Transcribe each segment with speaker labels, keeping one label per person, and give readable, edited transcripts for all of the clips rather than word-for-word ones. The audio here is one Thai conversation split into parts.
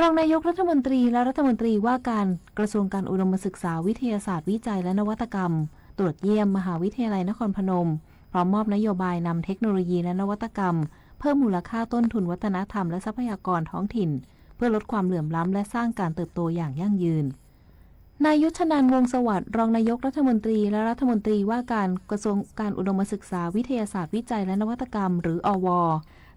Speaker 1: รองนายกรัฐมนตรีและรัฐมนตรีว่าการกระทรวงการอุดมศึกษาวิทยาศาสตร์วิจัยและนวัตกรรมตรวจเยี่ยมมหาวิทยาลัยนครพนมพร้อมมอบนโยบายนำเทคโนโลยีและนวัตกรรมเพิ่มมูลค่าต้นทุนวัฒนธรรมและทรัพยากรท้องถิ่นเพื่อลดความเหลื่อมล้ำและสร้างการเติบโตอย่างยั่งยืนนายยุทธนันท์ วงศ์สวัสดิ์รองนายกรัฐมนตรีและรัฐมนตรีว่าการกระทรวงการอุดมศึกษาวิทยาศาสตร์วิจัยและนวัตกรรมหรืออว.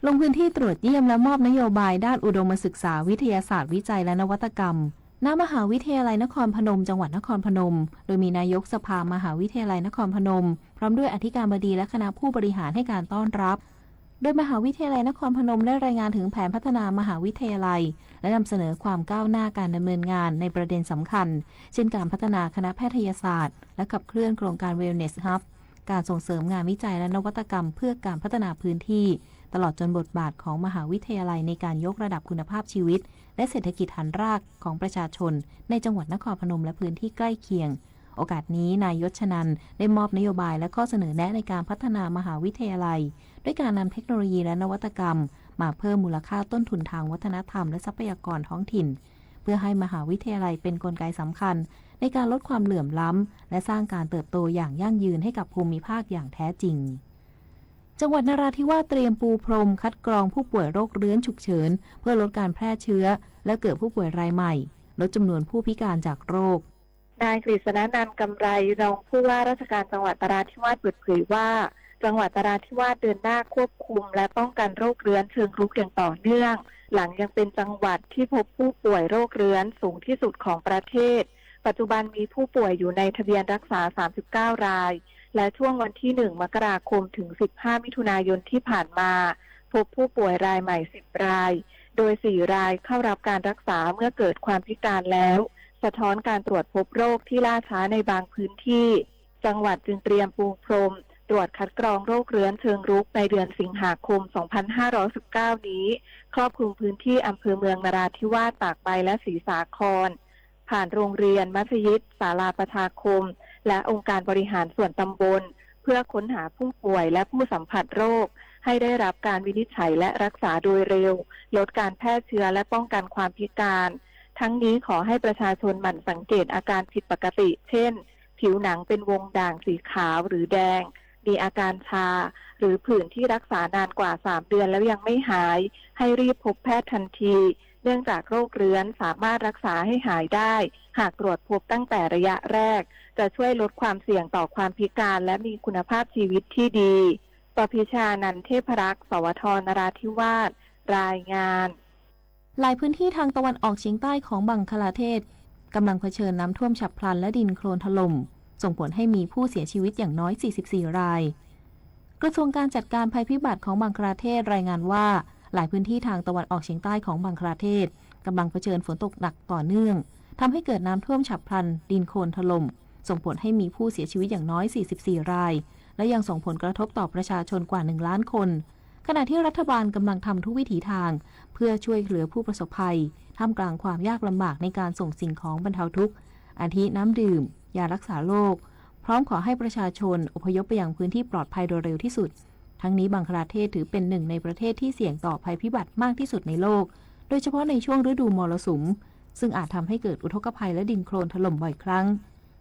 Speaker 1: ลงพื้นที่ตรวจเยี่ยมและมอบนโยบายด้านอุดมศึกษาวิทยาศาสตร์วิจัยและนวัตกรรมณมหาวิทยาลัยนครพนมจังหวัดนครพนมโดยมีนายกสภามหาวิทยาลัยนครพนมพร้อมด้วยอธิการบดีและคณะผู้บริหารให้การต้อนรับโดยมหาวิทยาลัยนครพนมได้รายงานถึงแผนพัฒนามหาวิทยาลัยและนำเสนอความก้าวหน้าการดำเนินงานในประเด็นสำคัญเช่นการพัฒนาคณะแพทยศาสตร์และขับเคลื่อนโครงการ Wellness Hub การส่งเสริมงานวิจัยและนวัตกรรมเพื่อการพัฒนาพื้นที่ตลอดจนบทบาทของมหาวิทยาลัยในการยกระดับคุณภาพชีวิตและเศรษฐกิจฐานรากของประชาชนในจังหวัดนครพนมและพื้นที่ใกล้เคียงโอกาสนี้นายยศนันท์ได้มอบนโยบายและข้อเสนอแนะในการพัฒนามหาวิทยาลัยด้วยการนำเทคโนโลยีและนวัตกรรมมาเพิ่มมูลค่าต้นทุนทางวัฒนธรรมและทรัพยากรท้องถิ่นเพื่อให้มหาวิทยาลัยเป็นกลไกสำคัญในการลดความเหลื่อมล้ำและสร้างการเติบโตอย่างยั่งยืนให้กับภูมิภาคอย่างแท้จริงจังหวัดนราธิวาสเตรียมปูพรมคัดกรองผู้ป่วยโรคเรื้อนฉุกเฉินเพื่อลดการแพร่เชื้อและเกิดผู้ป่วยรายใหม่ลดจำนวนผู้พิการจากโรคน
Speaker 2: ายกฤษณนันท์กำไรรองผู้ว่าราชการจังหวัดนราธิวาสเปิดเผยว่าจังหวัดนราธิวาสเดินหน้าควบคุมและป้องกันโรคเรื้อนเชิงรุกอย่างต่อเนื่องหลังยังเป็นจังหวัดที่พบผู้ป่วยโรคเรื้อนสูงที่สุดของประเทศปัจจุบันมีผู้ป่วยอยู่ในทะเบียนรักษา39รายและช่วงวันที่1มกราคมถึง15มิถุนายนที่ผ่านมาพบผู้ป่วยรายใหม่10รายโดย4รายเข้ารับการรักษาเมื่อเกิดความพิการแล้วสะท้อนการตรวจพบโรคที่ล่าช้าในบางพื้นที่จังหวัดจึงเตรียมปูพรมตรวจคัดกรองโรคเรื้อนเชิงรุกในเดือนสิงหาคม 2519 นี้ครอบคลุมพื้นที่อำเภอเมืองนราธิวาสตากใบและศรีสาครผ่านโรงเรียนมัสยิดศาลาประชาคมและองค์การบริหารส่วนตำบลเพื่อค้นหาผู้ป่วยและผู้สัมผัสโรคให้ได้รับการวินิจฉัยและรักษาโดยเร็วลดการแพร่เชื้อและป้องกันความพิการทั้งนี้ขอให้ประชาชนหมั่นสังเกตอาการผิดปกติเช่นผิวหนังเป็นวงด่างสีขาวหรือแดงมีอาการชาหรือผื่นที่รักษานานกว่า3เดือนแล้วยังไม่หายให้รีบพบแพทย์ทันทีเนื่องจากโรคเรื้อนสามารถรักษาให้หายได้หากตรวจพบตั้งแต่ระยะแรกจะช่วยลดความเสี่ยงต่อความพิการและมีคุณภาพชีวิตที่ดีปพิชานันท์ เทพรักษ์ สวท นราธิวาสรายงาน
Speaker 1: หลายพื้นที่ทางตะวันออกเฉียงใต้ของบังคลาเทศกำลังเผชิญน้ำท่วมฉับพลันและดินโคลนถล่มส่งผลให้มีผู้เสียชีวิตอย่างน้อย44รายกระทรวงการจัดการภัยพิบัติของบังคลาเทศรายงานว่าหลายพื้นที่ทางตะวันออกเฉียงใต้ของบังคลาเทศกำลังเผชิญฝนตกหนักต่อเนื่องทำให้เกิดน้ำท่วมฉับพลันดินโคลนถล่มส่งผลให้มีผู้เสียชีวิตอย่างน้อย44รายและยังส่งผลกระทบต่อประชาชนกว่า1ล้านคนขณะที่รัฐบาลกำลังทำทุกวิถีทางเพื่อช่วยเหลือผู้ประสบภัยท่ามกลางความยากลำบากในการส่งสิ่งของบรรเทาทุกข์อาทิน้ำดื่มยารักษาโรคพร้อมขอให้ประชาชนอพยพไปยังพื้นที่ปลอดภัยโดยเร็วที่สุดทั้งนี้บังคลาเทศถือเป็นหนึ่งในประเทศที่เสี่ยงต่อภัยพิบัติมากที่สุดในโลกโดยเฉพาะในช่วงฤดูมรสุมซึ่งอาจทำให้เกิดอุทกภัยและดินโคลนถล่มบ่อยครั้ง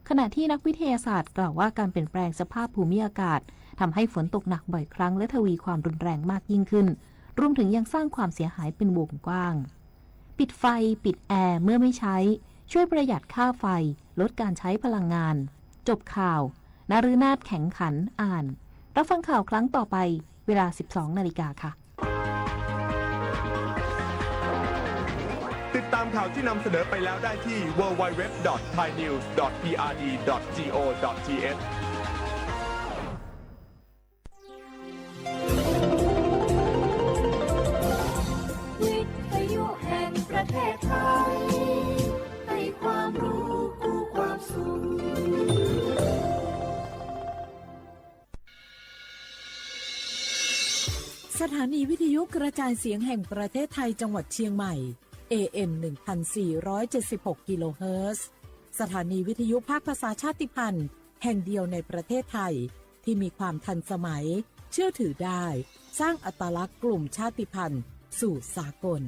Speaker 1: ขณะที่นักวิทยาศาสตร์กล่าวว่าการเปลี่ยนแปลงสภาพภูมิอากาศทำให้ฝนตกหนักบ่อยครั้งและทวีความรุนแรงมากยิ่งขึ้นรวมถึงยังสร้างความเสียหายเป็นวงกว้างปิดไฟปิดแอร์เมื่อไม่ใช้ช่วยประหยัดค่าไฟลดการใช้พลังงานจบข่าวนฤนาถแข็งขันอ่านรับฟังข่าวครั้งต่อไปเวลา 12 นาฬิกาค่ะ
Speaker 3: ติดตามข่าวที่นำเสนอไปแล้วได้ที่ www.thainews.prd.go.th
Speaker 4: วิทยุแห่งประเทศไทยให้ความรู้คู่ความสุข
Speaker 5: สถานีวิทยุกระจายเสียงแห่งประเทศไทยจังหวัดเชียงใหม่ AM 1476 กิโลเฮิรตซ์สถานีวิทยุภาคภาษาชาติพันธุ์แห่งเดียวในประเทศไทยที่มีความทันสมัยเชื่อถือได้สร้างอัตลักษณ์กลุ่มชาติพันธุ์สู่สากล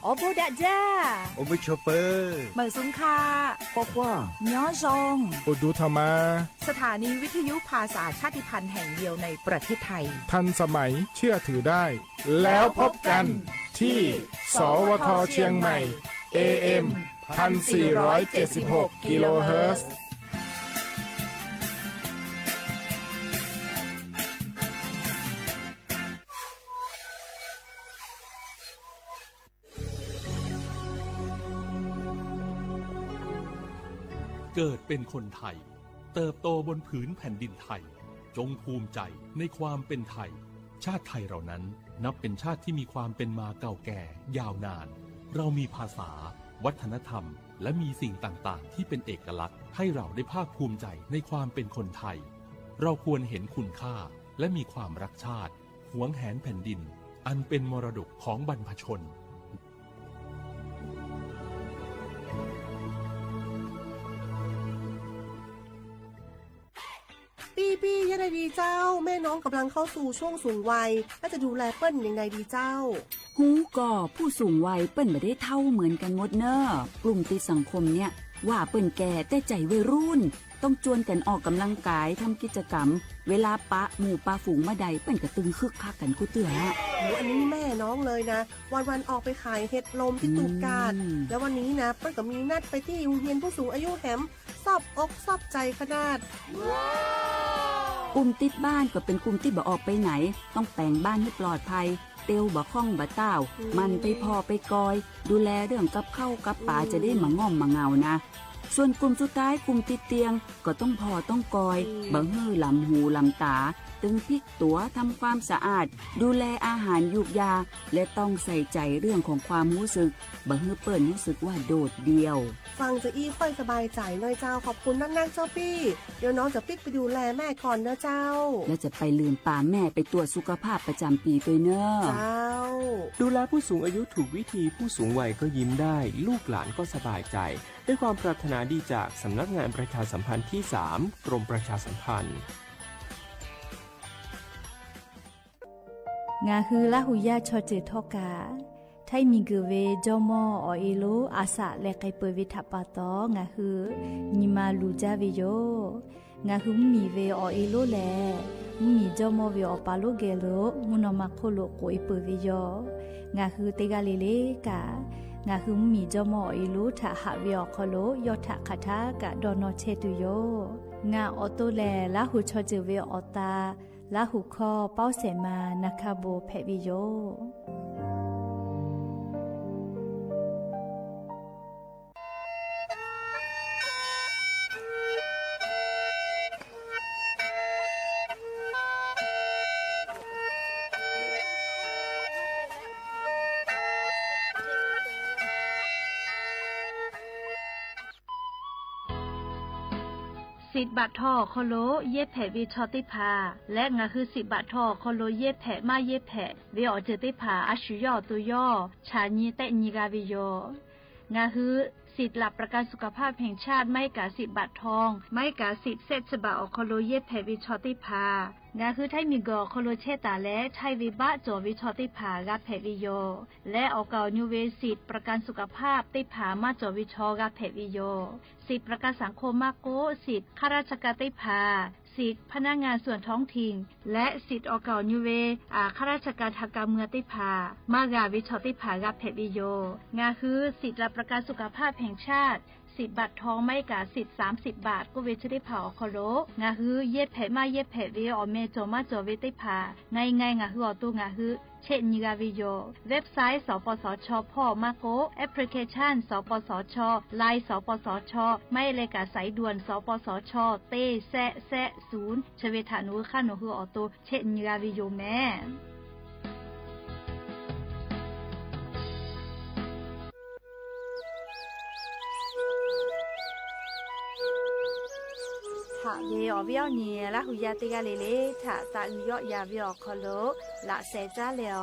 Speaker 6: อโบดาจ้า
Speaker 7: โอเบโชเปอร์
Speaker 6: เหมยซุงคา
Speaker 7: ปอกว่า
Speaker 6: ย้อซง
Speaker 8: อุดูธรรมา
Speaker 6: สถานีวิทยุภาษาชาติพันธุ์แห่งเดียวในประเทศไทย
Speaker 8: ทันสมัยเชื่อถือได้ แล้วพบกันที่สวทเชียงใหม่ AM 1476 กิโลเฮิรตซ์
Speaker 9: เกิดเป็นคนไทยเติบโตบนผืนแผ่นดินไทยจงภูมิใจในความเป็นไทยชาติไทยเรานั้นนับเป็นชาติที่มีความเป็นมาเก่าแก่ยาวนานเรามีภาษาวัฒนธรรมและมีสิ่งต่างๆที่เป็นเอกลักษณ์ให้เราได้ภาคภูมิใจในความเป็นคนไทยเราควรเห็นคุณค่าและมีความรักชาติหวงแหนแผ่นดินอันเป็นมรดกของบรรพชน
Speaker 10: ปี้ยังไงดีเจ้าแม่น้องกำลังเข้าสู่ช่วงสูงวัยและจะดูแลเปิ้นยังไงดีเจ้า
Speaker 11: ฮูก่อผู้สูงวัยเปิ้นไม่ได้เท่าเหมือนกันหมดเนอะกลุ่มติดสังคมเนี่ยว่าเปิ้นแก่แต่ใจวัยรุ่นต้องจวนกันออกกำลังกายทำกิจกรรมเวลาปะหมู่ปะฝูงมาใดเปิ้นกระตึงคึกคักกันกูเตือ
Speaker 10: อันนี้แม่น้องเลยนะวันออกไปขายเห็ดลมที่ตูบกาดแล้ววันนี้นะเปิ้นก็มีนัดไปที่โรงเรียนผู้สูงอายุแหมซอบอกซอบใจขนาด
Speaker 11: กลุ่มติดบ้านก็เป็นกลุ่มที่บ่ออกไปไหนต้องแต่งบ้านให้ปลอดภัยเตียวบ่ข้องบ่ต้าวมันไปพอไปกอยดูแลเรื่องกับข้าวกับป่าจะได้มาง่อมมาเงานะส่วนกลุ่มสุดท้ายกลุ่มติดเตียงก็ต้องพอต้องกอยบ่ฮื้อลำหูลำตาตึงพริกตัวทำความสะอาดดูแลอาหารยุกยาและต้องใส่ใจเรื่องของความรู้สึกบ่ฮื้อเปิ้นรู้สึกว่าโดดเดี่ยว
Speaker 10: ฟังจะอี้ค่อยสบายใจหน่อยเจ้าขอบคุณนักๆเจ้าปี้เดี๋ยวน้องจะปิ๊กไปดูแลแม่ก่อนนะเจ้า
Speaker 11: แล้วจะไปลืมป่าแม่ไปตรวจสุขภาพประจำปีตัวเนอะ
Speaker 10: เจ้า
Speaker 12: ดูแลผู้สูงอายุถูกวิธีผู้สูงวัยก็ยิ้มได้ลูกหลานก็สบายใจด้วยความปรารถนาดีจากสำนักงานประชาสัมพันธ์ที่ 3 กรมประชาสัมพันธ์
Speaker 13: งาคือละหุยาชอเจทอกาไทยมีกือเวจอมออเอโลอาสะและไกเปวิทัปปะตองาคือนิมาลูจาวิโยงาคือมีเวอเอโลแลมีจอมอเวอปาโลเกโลมุนอมาโคโลโกอิเปวิโยงาคือเตกาเลเลกางาคือมีจอมอเอโลทะหะเวอคโลยอทะคาทากะดอนอเชตุโยงาออโตแลละหุชอเจเวอตาละหุคอเป้าเสมานาคาโบเพวิโย
Speaker 14: สิทธิ์บัตรทอโคโลเย็บแผวิชอติพาและงาคือสิทธิ์บัตรทอโคโลเย็บแผมาเย็บแผวิออเจติพาอาชุยอตุยอชาญีเตญิกาวิโยงาคือสิทธิ์หลับประกันสุขภาพแห่งชาติไม่กาสิทธิ์บัตรทองไม่กาสิทธิ์เซฉบะอโคโลเย็บแผวิชอติพางาคือไทยมีกอโคโลเชตาและไทยวิบะจอวิชอติพากาแผวิโยและออกานิเวสิทธิ์ประกันสุขภาพติพามาจอวิชอกาแผวิโยสิทธิ์ประกันสังคมมาโกสิทธิ์ข้าราชการติพาสิทธิ์พนักงานส่วนท้องถิ่นและสิทธิ์ออกานิเวข้าราชการทางการเมืองติพามากาวิชอติพากาแผวิโยงาคือสิทธิ์รับประกันสุขภาพแห่งชาติสิทธิ์บัตรทองไม่กาสิทธิ์30 บาทก็เวชได้ผ่าอคโลงาฮือเย็บแผมาเย็บแผเวอเมโจมาโจเวติผ่าไงงาฮืออตุงาฮือเช่นนิกาวิโยเว็บไซต์สปสชพ่อมาโกแอปพลิเคชันสปสชไลน์สปสชไม่เลยกาสายด่วนสปสชเต้แซ0ชเวทานุค่าโนฮืออตุเช่นนิกาวิโยแม่เวอเวียวเนี่ยละหุยาติกาเลเลถ้าตาอุยอยาเวียคโลละเซจ้าเลอ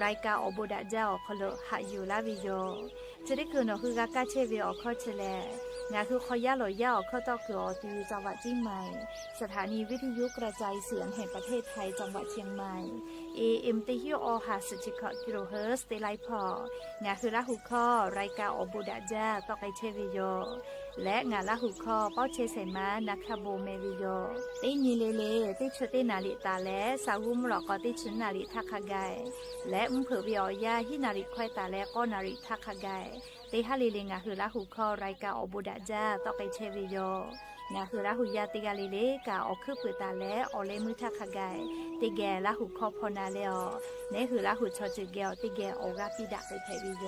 Speaker 14: รายกาอโบดาเจ้าคโลหะอยู่ลาวิโยจะได้คืนอคือกากาเชเวอคอเชเล
Speaker 13: งาคือคอย่าหลอยย่าเข้าเจ้าเกือตีจังหวัดเชียงใหม่สถานีวิทยุกระจายเสียงแห่งประเทศไทยจังหวัดเชียงใหม่ AM ติฮิโอหาสจิกะกิโลเฮิรตซ์เตไลพองาคือละหุข้อรายการอบูดาจาตอกไอเชวิโยและงานละหุข้อเป้าเชเซมานักขโบเมวิโยตินีเลเลติชตินาลิตาและสาวุมหลอกติชนาลิทักขะไกและเผือวิอยาฮินาลิควายตาและก็นาลิทักขะไกติฮาลิเลงาคือละหุข้อรายการอบูดาจาตอกไอเชวิโยงาคือละหุยาติกาลิเลกาออกคือปืตาและออเลมือทักขะไกติแกละหุข้อพอนาเลอเนี่ยคือละหุชอจิเกลติแกออกาปิดะไปเทวิโย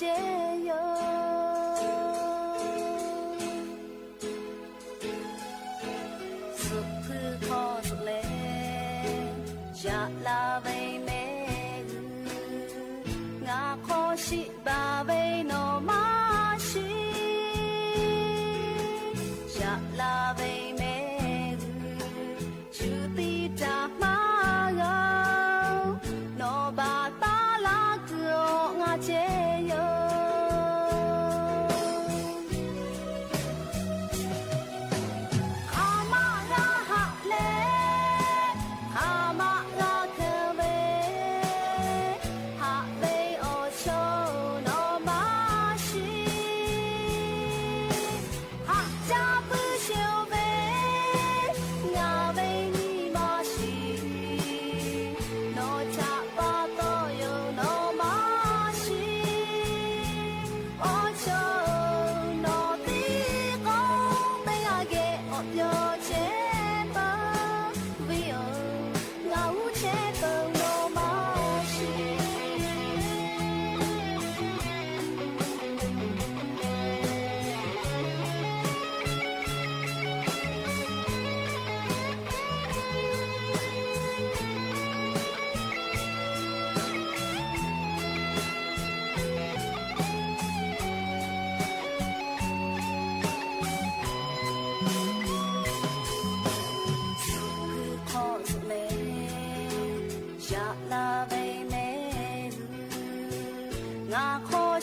Speaker 4: เจโยสุขคือขอสุเลจะลาเวเมงาขอชิบาเวโนมาชิจะลาเวเมชูติจามาเงาโนบาตาลาเกองาเจโย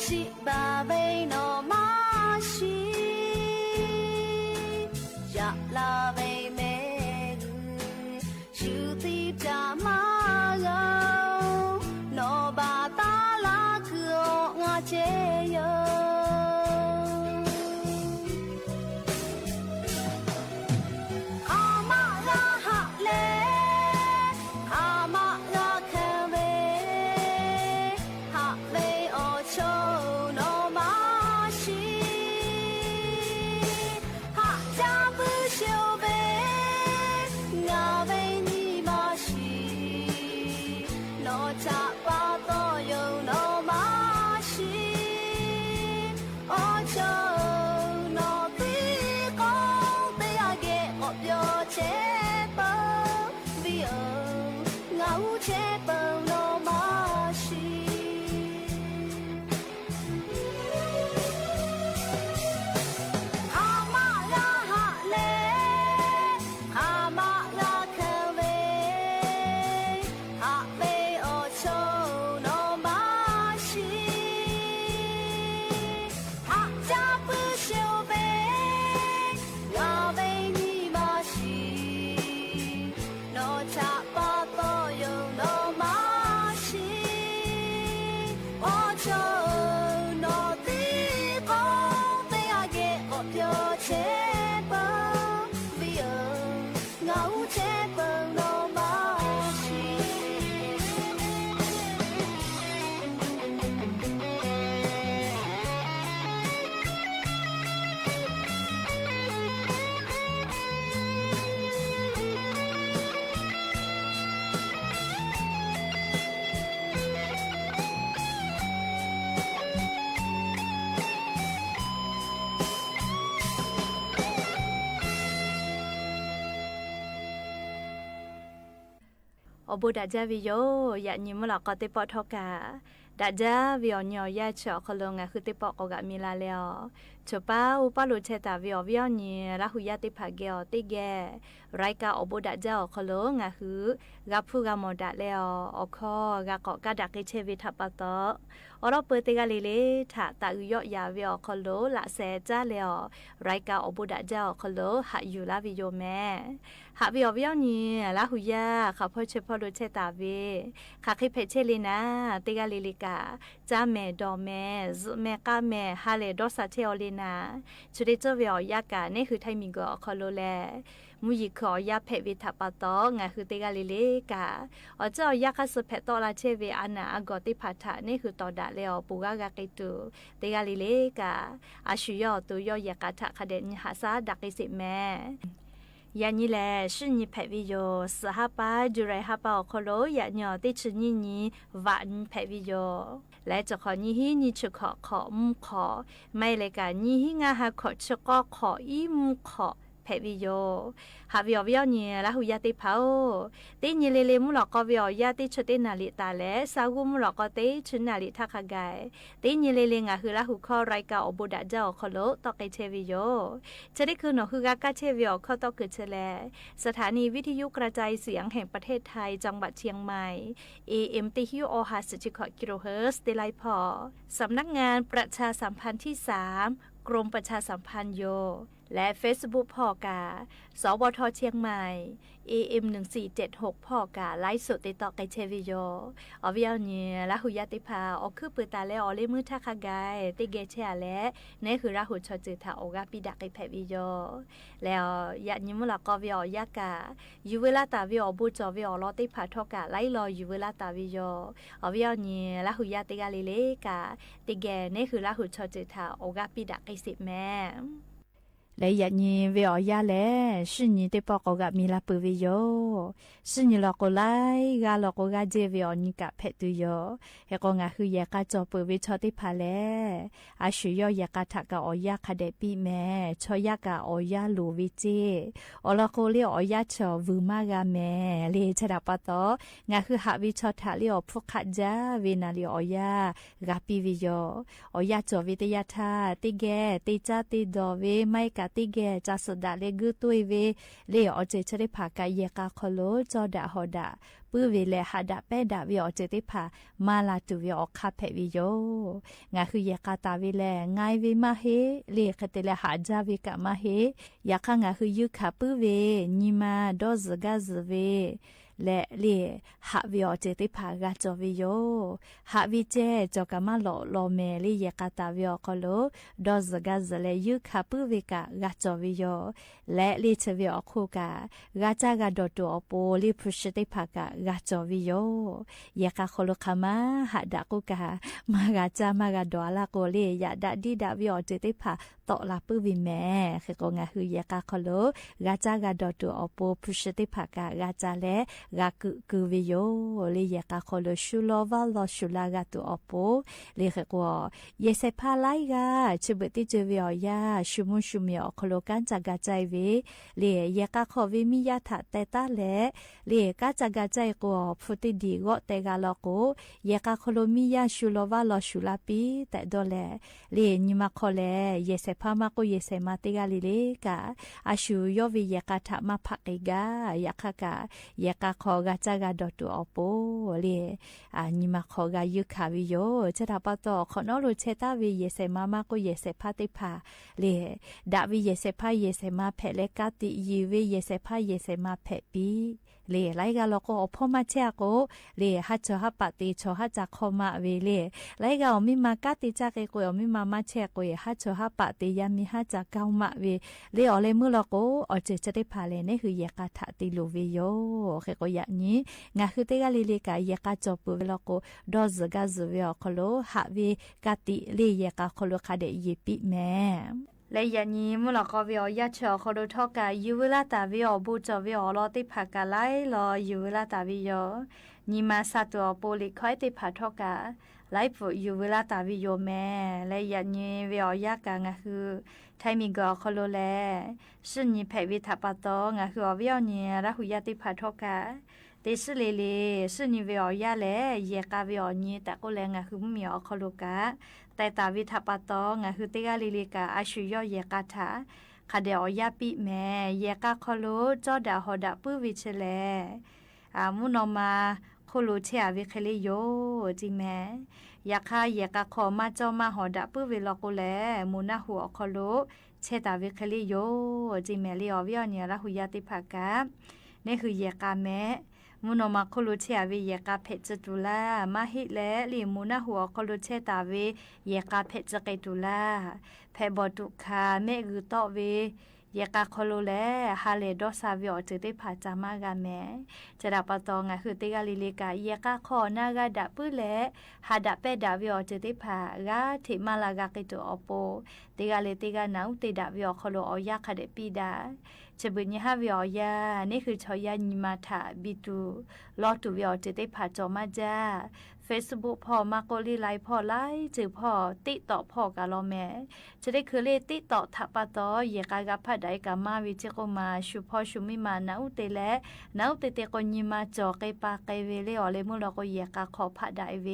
Speaker 4: ชิบาเวโนมาชิยะลาเวเมชูติจามาเงาโนบาตาลาคือองาเจโย
Speaker 13: อบุดาจาวิโยยะนิมลอกติปอทอกาดาจาวิโอญอยะเฉอคลงะคือติปอกกะมีลาเลอชปาอุปาลุเชตาวิโอวิโอญละหุยะติภาเกอติเกไรกาอบุดาจาคลงะคือกะพูกะมอดาเลออคอกะกอกะดักเชวิทัปตออรอเปติกะลิเลทะตะอุยอยาวิโอคลละเซจาเลอไรกาอบุดาจาคลหะอยู่ลาวิโยแมหะวิโอวิโอญละหุยะขะพอเชพอลุเชตาเวขะคิเพเชลินาติกะลิลิกาจาเมดอเมซเมกาเมฮาเลดอสาเทอลินาชุดิเจวิโอยากานี่คือไทมิงกอคลแลมุยิขอยาเพวิทัปตองะคือติกะลิลิกาอเจ้ายาคัสเพตอลาเชเวอานาอกอติพัทะนี่คือตอดาเลอปูกะกะกิตุติกะลิลิกาอาชุยอตุยอยากะทะคะเดนหาซาดักกิสิแม
Speaker 14: ยานี่แลชื่อนี่แผวิโยสหปาจุไรฮาปาโคโลยาหยอติชื่อนี่วันแผวิโยและจะขอนี่ฮีนี่ชุขอมุขอไม่เลยกันนี่ฮีงาฮาขอชก็ขออีมุขอแผวิโยหาวิอวิอเนี่ยละหุยาติเผาตีนี่เลมุหลอกก็วิอยาติชุดนาลิตาและสากุมุหลอกก็ตีชุดนาลิทักขกายตีนี่เลงาคือละหุข้อไรกาอบุดาเจ้าขลุตอกเชวิโยจะได้คือหนอคือกากาเชวิโอข้อตอกเกิดเชลสถานีวิทยุกระจายเสียงแห่งประเทศไทยจังหวัดเชียงใหม่ AM ติฮิโอฮาสิขกิโลเฮิรตซ์เดไลพอสำนักงานประชาสัมพันธ์ที่3กรมประชาสัมพันธ์โยและ Facebook พ่อกาสวทเชียงใหม่ AM 1476พ่อกาไลฟ์สดติดต่อไกเชวิโยอวิเอาเนี่ยละหุยาติพาออกคือปืนตาและออเลมือทักขกายติเกเชะและนี่คือราหุชจือทาโอกาปิดักไกแพวิโยแล้วยะนิมุละกอวิอยากาอยู่เวลาตาวิอบูจอวิอลอติพาทอกาไลรออยู่เวลาตาวิโยอวิเอาเนี่ยละหุยาติกาเลเลกาติเกนี่คือราหุชจือทาโอกาปิดักไกสิแม่
Speaker 13: 来日你为我呀嘞，是你的报告个米拉不为哟，是你老过来，个老过个这为我你个配对哟，一个俺去也个做不为错的怕嘞，啊需要也个他个我呀看得比咩，错呀个我呀路为这，我老过了我呀错无嘛个咩，你吃到不到，俺去下为错他了扑克家为那里我呀个比为哟，我呀做为的呀他，的个的家的多为ไม่กะติเกจะสดาเลกุตุยเวเลอเจชริภากายกาคโลจอดาฮอดาปื้อเวเลหาดาเปดาวิอเจติภามาลาตุวิอคาเพวิโยงาคือยกาตาวิเลงายวิมาเฮเลคเตเลหาจาวิกะมาเฮยาคังาคือยุคาปื้อเวนิมาดอซกาซเวและเล่หาวิอเจติภากาจอวิโยหาวิเจจอกามาโลเมลียกาตาวิอคโลดอซกาซเลยุคาปื้อเวกากาจอวิโยและลิเชวิอคูกากาจากาดอตัวอโปลิพุชติภากากาจอวิโยยกาโคโลคามาหาดากุกามากาจามากาดอลาโกเลยาดาดิดาวิอเจติภาตอลาปื้อวิแม่คือกงาคือยกาโคโลกาจากาดอตัวอโปพุชติภากากาจาเลกากุวิโยเลยยกาโคโลชูโลวาลชูลากาตุอโปเลยคือว่าเยเซพาไลกาชุบติเจวิอยาชุมุชุมิอโคโลกันจากาใจเวเลยยกาโควิมิยาทะเตตาเลเลยกาจากาใจกัวพุติดีโกเตกาลโกยกาโคโลมิยาชูโลวาลชูลาปีแต่ดอเลเลยนิมาโคเลเยเซพามาโกเยเซมาติกาลิเลกาอาชูโยวิยกาทะมาพักกายกากายกาขอกาจากาดอตัวอโปเลนิมาขอกายุคาวิโยจะทับปะตอขอนอรูเชตาวิเยเซมามาโกเยเซพาติพาเลดาวิเยเซพาเยเซมาเพเลกาติยีวิเยเซพาเยเซมาเพปีเลไลกาลโกอพมาเชโกเลฮัจฮัปติโชฮัจคอมาเวเลไลกาอมิมากาติจากโกอมิมามาเชโกฮัจฮัปติยามิฮัจกามาเวเลอเลมุลโกอเจจะได้พาเลเนคือยกาทะติลูวิโยเขโกยะนี้งาคือเตกาลิเลกายกาจอปุเวลโกดอซกาซเวอโคโลหะเวกาติเลยกาโคโลคาเดยีปิแม่
Speaker 14: และยานี้มุลกอวิอยาชอโคโดทอกายูเวลาตาวิอบูจอวิอลอติภากาไลรอยูเวลาตาวิโยนิมาซาตัวโปลิคอยติภาทอกาไลฟ์ยูเวลาตาวิโยแม่และยานี้วิอยากางาคือไทมิกอโคโลแลซึ่งนี่เพวิทัปโตงาคืออวิอเนี่ยละหุยาติภาทอกาเตสเลเลซึ่งนี่วิอยาแลเยกาวิอนี่แต่ก็แลงาคือมีอโคโลกาแต่ตาวิทัปโตงาคือเตกาลิลิกาอาชุยเยกาทาคาเดอยาปิแม่เยกาโคโลจอดาฮอดาปื้อวิเชเลมุนอมาโคโลเชอวิเคเลโยจิแม่ยาคาเยกาขอมาจอมาฮอดาปื้อวิลโกแลมุนาหัวโคโลเชตาวิเคเลโยจิแม่ลีอวิอเนี่ยละหุยาติภากานี่คือเยกาแม่มุนอมาโคโลเชอวิเยกาเพจตุลามาฮิเลลีมุนาหัวโคโลเชตาวิเยกาเพจเกตุลาเพบอตุคาเมกุตอเว
Speaker 13: ยากาโคโลแลฮาเลดอซาวิอจะได้ผ่าจามากาแมจะดับปะตองคือติกาลิลิกายากาคอนากาดะปื้อแลฮาดะเปดาวิอจะได้ผ่ากาเทมาลากากิโตอโปติกาเลติกานาอุติดาวิอโคโลออยาคาเดปีดาจะบุญยาวิอยานี่คือชอยานิมาถาบิตูลอตูวิอจะได้ผ่าจอมาจ้า Facebook พ่อมาโกลีไลพ่อไลจือพ่อติต่อพ่อกาลอแม่จะได้คือเลติต่อทับปะตอเยกากาพัดไดกามาวิจิโกมาชุพ่อชุมิมานาอุเตเลนาอุเตเตกญิมาจอไกปาไกเวเลอเลมุลก็เยกาขอพัดไดเว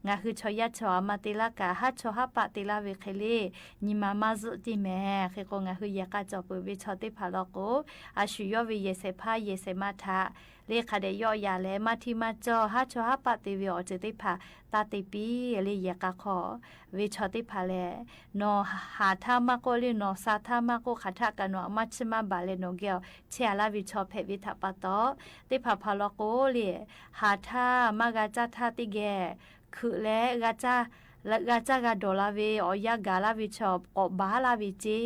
Speaker 13: งาคือชอยาชอมาติลากาฮัดชอฮัปะติลาเวเคเลญิมามาซุติแม่คือก็งาคือเยกาจอปุวิชอติพาลโกอาชุยอวิเยเสพาเยเสมาทาเลขะเดยอยาแลมาทิมาจอฮัดชอฮัปะติวิอจะได้พาตาติปีเลเยกาขอวิชอติพาแลนอหาทามาโกเลนอซาทามาโกขัทะกันอมัชมาบาเลโนเกลเชลาวิชอเพวิทาปะตอติพาพาลโกเลหาทามากาจาทาติเกคือและกาจาละกาจากาดอลาเวออยากาลาวิชอบอบาลาวิจิ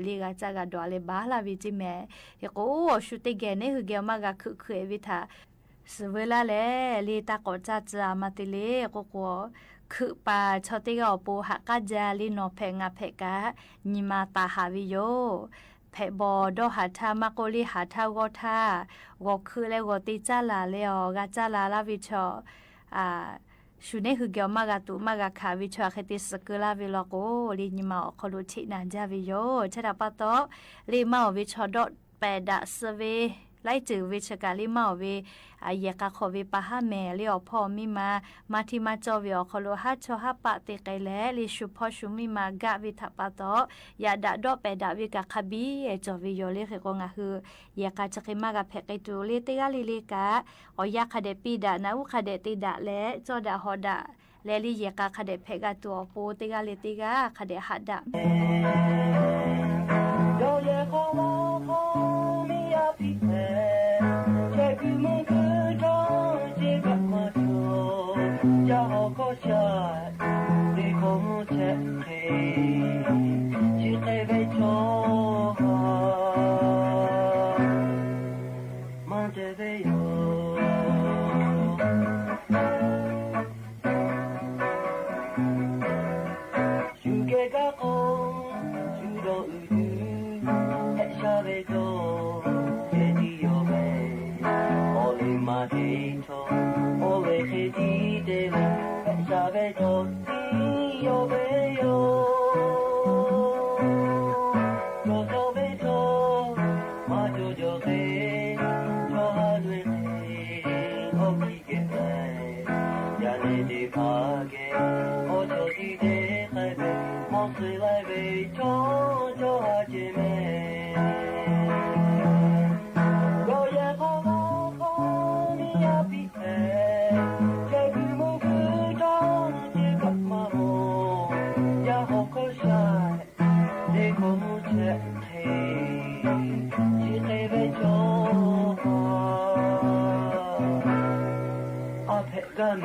Speaker 13: ลีกาจากาดอเลบาลาวิจิแม่เฮโกชุติเกเนฮึเกมากาคือเอวิทาสเวลาเลลีตากอจาจามาติเลโกโกคือปาชอติกอปูหักกาจาลีโนเพงาเพกานิมาตาฮาวิโยเพบอดอหาทามาโกลีหาทาวอทาวอคือเลวติจาลาเลอกาจาลาลาวิชอชูเนคือเกียวมากาตุมากาคาวิชาเคติสกุลาวิลโกลีนิมาอคลุชินันจาวิโยชะดาปะโตลีมาวิชอดอเปดะสเวไลจือวิชกาลิมาเวอายะกะขอวิปะหะแมลิอพอมิมาทิมาจอวิอคลุฮัดชอฮะปะติไกแลลิชุพอชุมิมากะวิทะปะโตยาดะดอเปดะวิกะคบีเอจอวิโยลิเขกงะฮือยะกะจะกิมากะเพกตุลิติกาลิลิกะออยะคาเดปีดะนาอุคาเดติดะและจอดะฮอดะเลลิเยกะคาเดเพกะตัวโปติกาลิติกะคาเดฮัดดะโยเยโคโมโคมิยาปิเตเชกุมุกุโตเจกะมาโตยาโอโกชาดิโคมุเชเคจิเตเวโตมันเตเวโยชูเกกะโอชูโดอุดูเอชาเวโตเจดิโยเวโอลิมาเดโตโอเวเจดิเดเวเอชาเวโตดิโยเวโยโยโตเวโตมาโจโจเวโตฮาดุเวโอกิเกเวยาเนดิพาเกโอโจดิเดเวมอสไลเวโตโตฮาเจเมโยเยโคโมโคมิยาปิเตเจกุโมกุโตเจกะมาโมยาโฮโกชาเดโคมุเชเทจิเตเวโตอาเพกะเม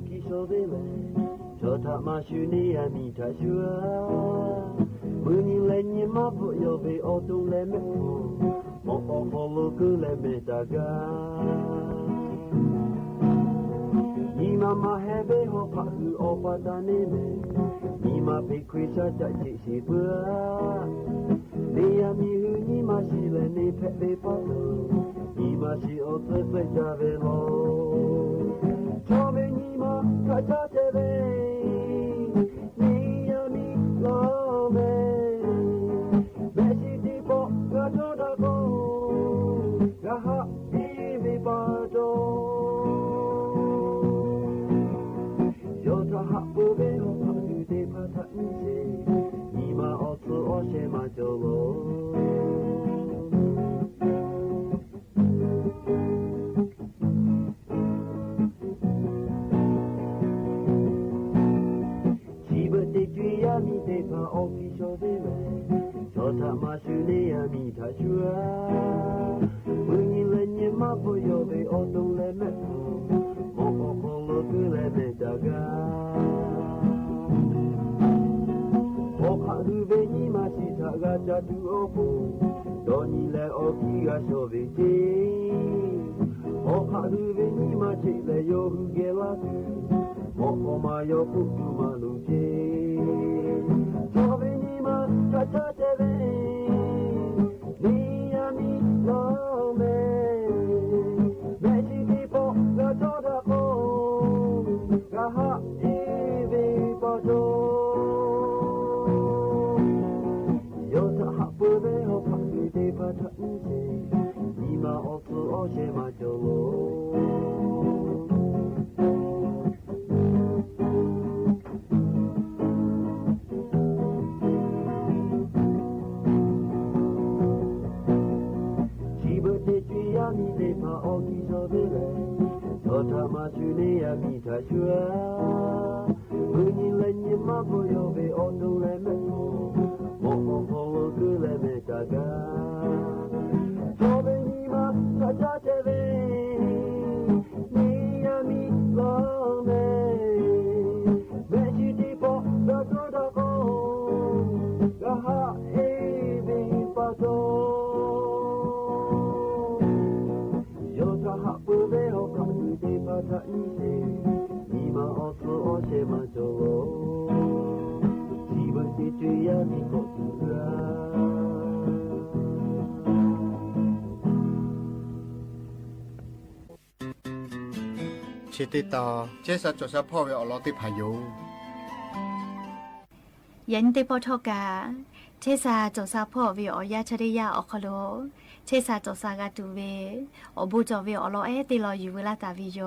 Speaker 15: きそべれちょたましゅにやみたしゅわむにれにまぶよべおとれめもおほろくれめたが今まへべほぱふおぱたねめ今べくいさたちしぶわねやみふにましれねぺべぱと今しおつせちゃべろちょめにまかちゃてべねやみろめめしじぽがとだこがはいびばとはぶべをはぐでパタンせ今おつおせまじょろしぶてじやみてぱおきしょべれちょたましゅねやみたしゅわむにれにまぶよべおとれめもおころくれめだがおはるべにましたがちゃとおこどにれおきがしょべておはるべにまちれよふげらくおまよくまるけしょべにまちゃちゃてべにやみろめめしきぽがとだこがはいびぱと今おつおせまじょろしぶてちやみでぱおきそべれちょたましゅねやみたしゅわむにれにまぶよべおとれめもおほろくれめたがそべにまかちゃてべにやみろめめしじぽだとだこがはいびぱとよたはぶべをかくでぱたんせ今おつおせまじょろしぶてちやみこつが
Speaker 7: ชิติตาเจสัจจะพ่อไปเอาล้อติพายุ
Speaker 14: ยันเตปอทอกาเชซาจอซาพ่อวิออยาชะเรยาอคโลเชซาจอซากาตูเวอบูจอวิออลอเอติลออยู่เวลาตาวิโย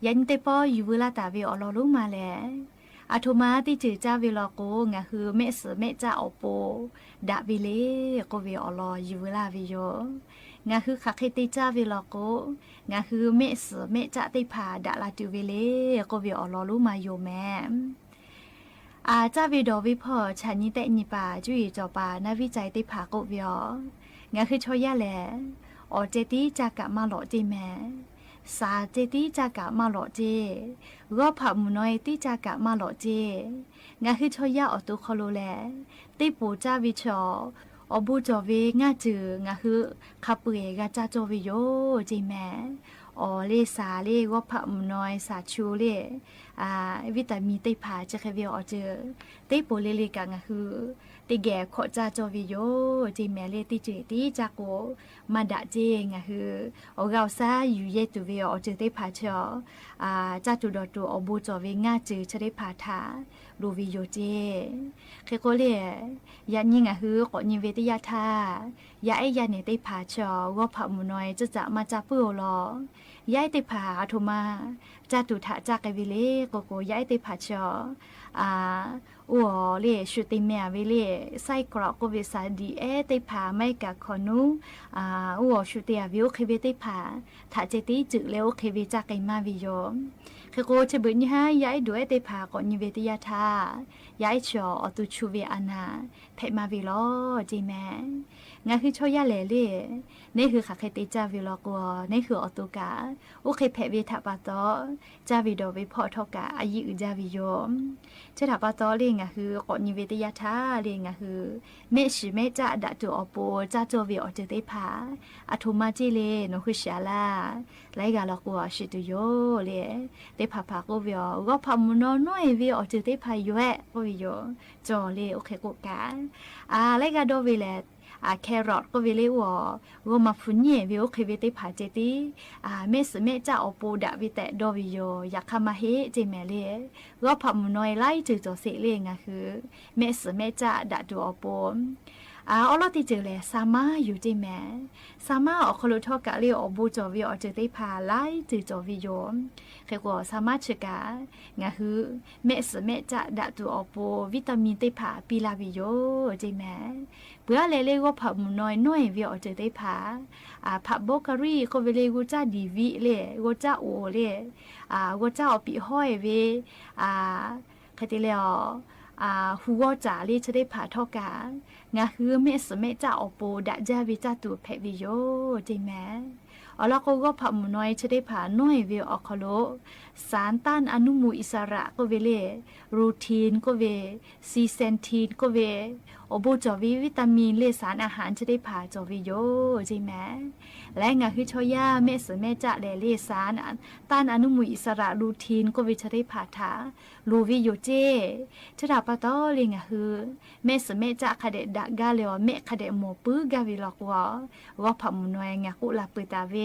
Speaker 14: ยันเตปออยู่เวลาตาวิออลอลุมาแลอาทุมาติจือจ้าวิลอโกงะคือเมสเมจ้าอโปดะวิเลโกวิออลออยู่เวลาวิโยงะคือคักเฮติจ้าวิลอโกงะคือเมสเมจ้าติพาดะลาตูวิเลโกวิออลอลุมาโยแมอาจาวิดอวิพอฉันนี่แต่นี่ป่าจุยจอป่านาวิจัยติผากุวิองะคือชอยะแลออเจติจากะมาหลอเจแม่สาเจติจากะมาหลอเจรอผับมุน้อยติจากะมาหลอเจงะคือชอยะออตุคอโลแลติปูจาวิชออบูจอวิงะจืองะคือคาปุเอกะจาจอวิโยเจแม่ออเลสาเลรอผับมุน้อยสาชูเลวิตามินติผาจะแค่เวียวเจอติโปเลเลกังคือติแก่ขอจาจอวิโยจิแมเลติเจติจากโกมาดะเจงคืออเราซาอยู่เยตุเวียวเจติผาชอจาตุดอตุอบูจอวิงาจือชะได้ผาทาลูวิโยเจเคโกเลยันยิงคือขอยิเวติยาทายาไอยาเนติผาชอว่าผามุน้อยจะมาจาเปื้อลอยายติผาโทมาจาตุถาจากวิเลโกโกยายติผาชอัวเลชุติเมียวิเลไซกรอกวิสาดีติผาไม่กะคอนูอัวชุติอาวิวเควิติผาถาเจติจึเลวเควิจากไกมาวิโยเคโกเชบุญฮะยายด้วยติผาก่อนยิเวติยาทา
Speaker 13: ย้ายชออตุชูเวอานาเพมาวิลอจีแม่งาคือชอยาเลเลยนี่คือขาเคติจาวิลอกัวนี่คืออตุกาโอเคเพวิทับปาโตจาวิโดวิพอทกาอายุจาวิโยเจทับปาโตเรียงาคือกอนิเวตยาทาเรียงาคือเมชิเมจาดะตุอโปจาโจวิออเจเตพาอะทุมาจิเลโนคือชาลาไลกาลอกัวชิตุโยเลเตพาพาโกวิอก็พามุนน้อยวิออเจเตพาโยเอโกวิโยจอเลโอเคโกกาไลกาโดวิเลแครอทก็เวเลวอมาฟุนเย่วิโอเคเวเตผาเจติเมสเมจ่าอโปดะวิเตดอวิโยอยากคามาเฮเจเมเลก็พามุน้อยไล่จือจอเสเลงะคือเมสเมจ่าดะดูอโปออลอติเจเลสามาอยู่เจแม่สามาอคลุทอกะเลอบูจอวิออเจเตพาไล่จือจอวิโยเคกว่าสามารถเชกางะคือเมสเมจ่าดะดูอโปวิตามินเตพาปิลาวิโยเจแม่เบื่อเลก็ผับมุน้อยวิออเจเตพาผับโบการีก็เวเลกูจ้าดีวิเลกูจ้าโอเลกูจ้าอปิห้อยเวคติเลหัวจ่าลีจะได้ผ่าทอกางาคือเมสเมจ่าอโปดะจาวิจาตูเพวิโยเจแม่แล้วก็ผับมุน้อยจะได้ผ่าน้อยวิออคโลสารต้านอนุมูลอิสระก็เวเลรูทีนก็เวซีเซนทีนก็เวโอโบจอวิตามินเลสารอาหารจะได้ผ่าจอวิโยใช่ไหมและงาคือชอยาเมสเมจ่าเลสารต้านอนุมูลอิสระรูทีนก็เวจะได้ผ่าถารูวิโยเจจะดับปะตอเลยงาคือเมสเมจ่าคเดดกาเลวเมคเดโมปื้อกาวิลอกว่าผับมุน้อยงากุลาเปตาเว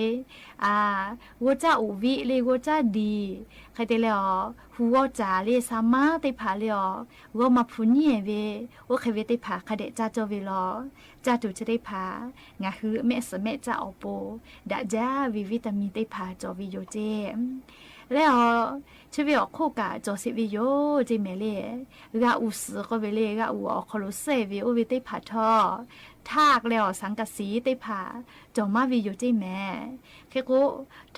Speaker 13: ว่าจ้าอุวิเลว่าจ้าดีใครเตลหัวจ่าเลสามารถได้ผ่าเลว่ามาพุนเย่เวว่าใครเวได้ผ่าคเดจ้าโจเวลจ้าตูจะได้ผ่างาคือเมสเมจ่าอโปดะจ้าวิตามินได้ผ่าจอวิโยเจแล้วชเวอโคกาจอสิวิโยเจเมเลกาอุสก็เวเลกาอูอคโลเซวิโอวิได้ผ่าทอทากแล้วสังกะสีได้ผ่าจอมาวิโยเจแม่แค่กู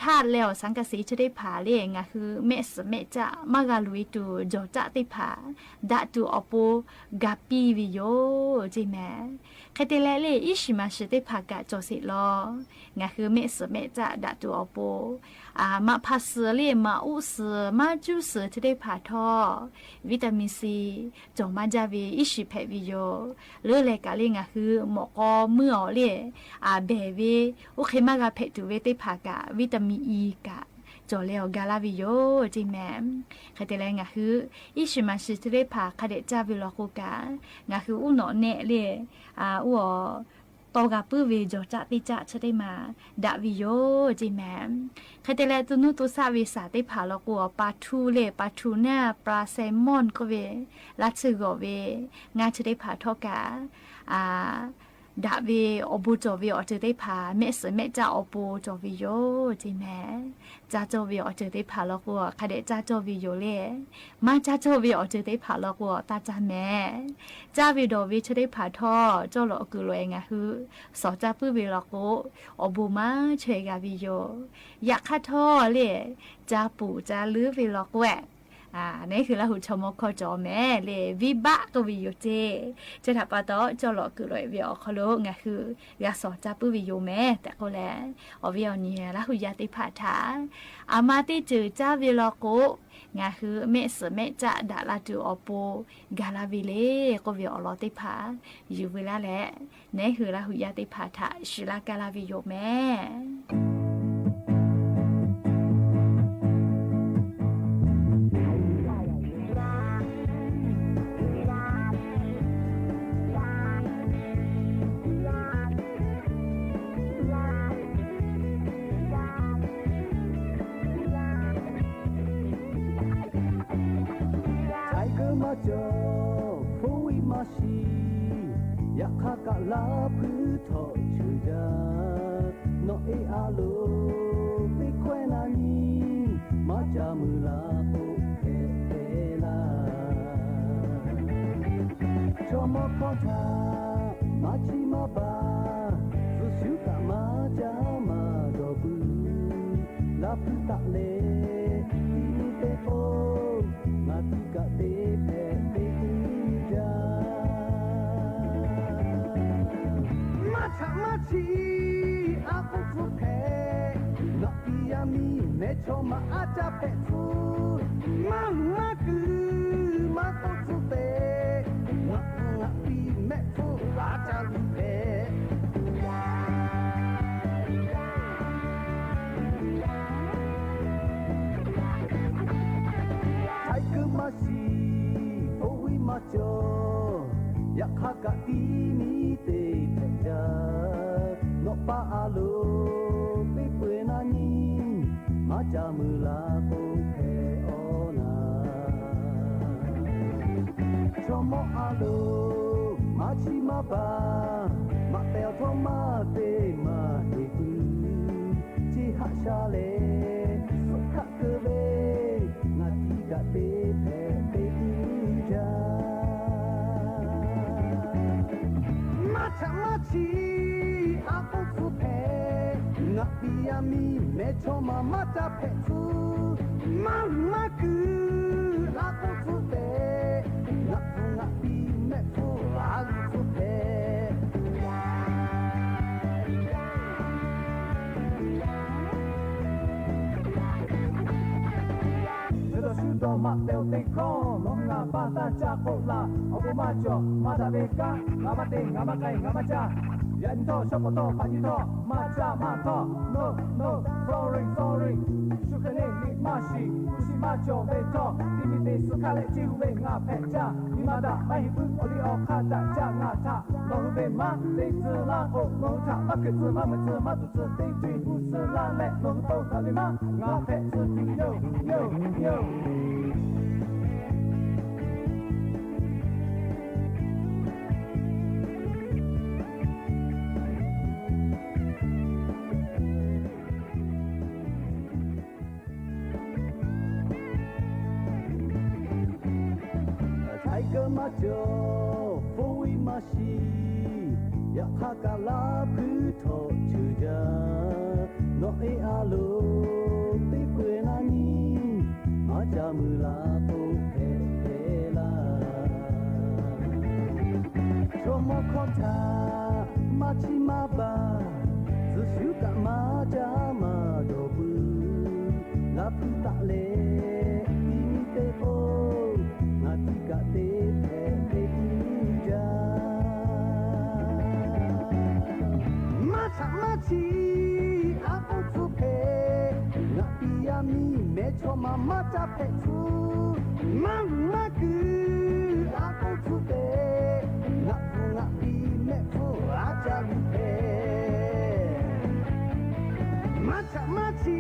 Speaker 13: ทาดแล้วสังกะสีจะได้ผ่าเลงะคือเมสเมจ่ามากาลุยตูจอจะได้ผ่าดะตูอโปกาปีวิโยเจแม่แค่เตเลเลอิชิมาชิได้ผ่ากะจอสิลองะคือเมสเมจ่าดะตูอโปมาพัสเลมาอุสมาจูสจะได้ผ่าทอวิตามินซีจอมาจาวีอิชิเพวิโยหรือเลกะเลงะคือหมอกอเมื่อเลเบเวโอเคมากะเพตูเวได้ผ่ากะวิตามินอีกะจอเลวกาลาวิโยจิแมมคาเตเลงะคืออิชิมาชิจะได้ผ่าคาเดจาวิโลโกกางะคืออุโนเนเลอุตอกาปื้อเวจอจะติจะจะได้มาดาวิโยจิแมมคาเตเลตุนุตุสาวิสาได้ผ่าลกัวปาทูเลปาทูน่าปลาแซลมอนก็เวลัดซึโกเวงาจะได้ผ่าทอกาดาวีอบูจอวีออเจได้ผ่าเมสเมจ่าอบูจอวีโยจิแม่จ่าจอวีออเจได้ผ่าแล้วก็คาเดจ่าจอวีโยเล่มาจ่าจอวีออเจได้ผ่าแล้วก็ตาจ่าแม่จ่าวีดอวีจะได้ผ่าท่อจอหลอกคือรวยไงคือสอจ่าปื้อวีแล้วก็อบูมาเชยกาวีโยอยากฆ่าท่อเล่จ่าปู่จ่าลื้อวีแล้วก็นี่คือละหุชมกจอแม่เลวิบะก็วิโยเจจะถับปะตอจอหลอกคือเลยวิอคโลงะคือยาสอจับปื้วิโยแม่แต่ก็แลอวิอเนี่ยละหุยาติผาถาอามาติจือจ้าวิลโกงะคือเมสเมจะดาลาจูอโปกาลาวิเลก็วิอลอติผาอยู่เวลาแหละนี่คือละหุยาติผาถาชิลากาลาวิโยแม่
Speaker 15: เจอฟูอิมาชีอยากขากะลาพื้นถอยชื่อดาโนเออาโลไปแควนนานีมาจามือลาโอเอลาชอมคอทามาชิมาบาสุสุกะมาจามาดอบูลาพุตะเลติเตโอนาติกะเตเพเต ชมาอาจาเพจูมามาคือมาโตสุเตงะปีแม่ฟูอาจาลุเตไทยคือมาชีโอวิมาโจอยากหากะตีนี้เตเพจานกปาอาโลเปเปนานีมาจามือลาโปเพโอนาชมอาโลมาชิมาบามาเตลทอมาเตมาเฮกุจิหะชาเลสุขะเกเวนาทีกะเตเพเตกุจามาชะมาชีอาโปสุเพงะปิยามีเมชอมามาจาเพจูมามาคืออาโปสุเตงะปีเมฟูอาลุสุเพSudo mateo te kon longa pata chakola obumacho madabeka ngamate ngamakai ngamacha yanto shokoto panito macha mato no sorry shukane mashi ushimacho beto timite sukale chiwe nga pecha nimada mahibu oli okada cha ngata lobe ma te tsula o no ta baketsu ma mutsu matu tsu te tui usula le no to kalima nga petsu yo Tiger macho foi mashi ya hakala phuto chuja no e alo te pwe na ni ma ja mu la po phe la chomo khota machi ma ba zu shu ka ma ja ma do bu la pu ta le ti te o na ti ka te phe te ja ma cha ma chi a po tu phe na pi ya mi me cho ma ma cha phe tu ma ku a po tu te na pi me fu a cha lu phe ma cha ma chi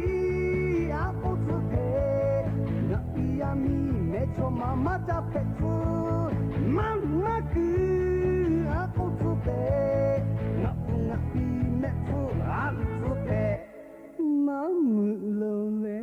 Speaker 15: a po tu phe na pi ya mi me cho ma ma cha phe tu ma ku a po tu te na pi me fu a lu tu phe ma mu lo le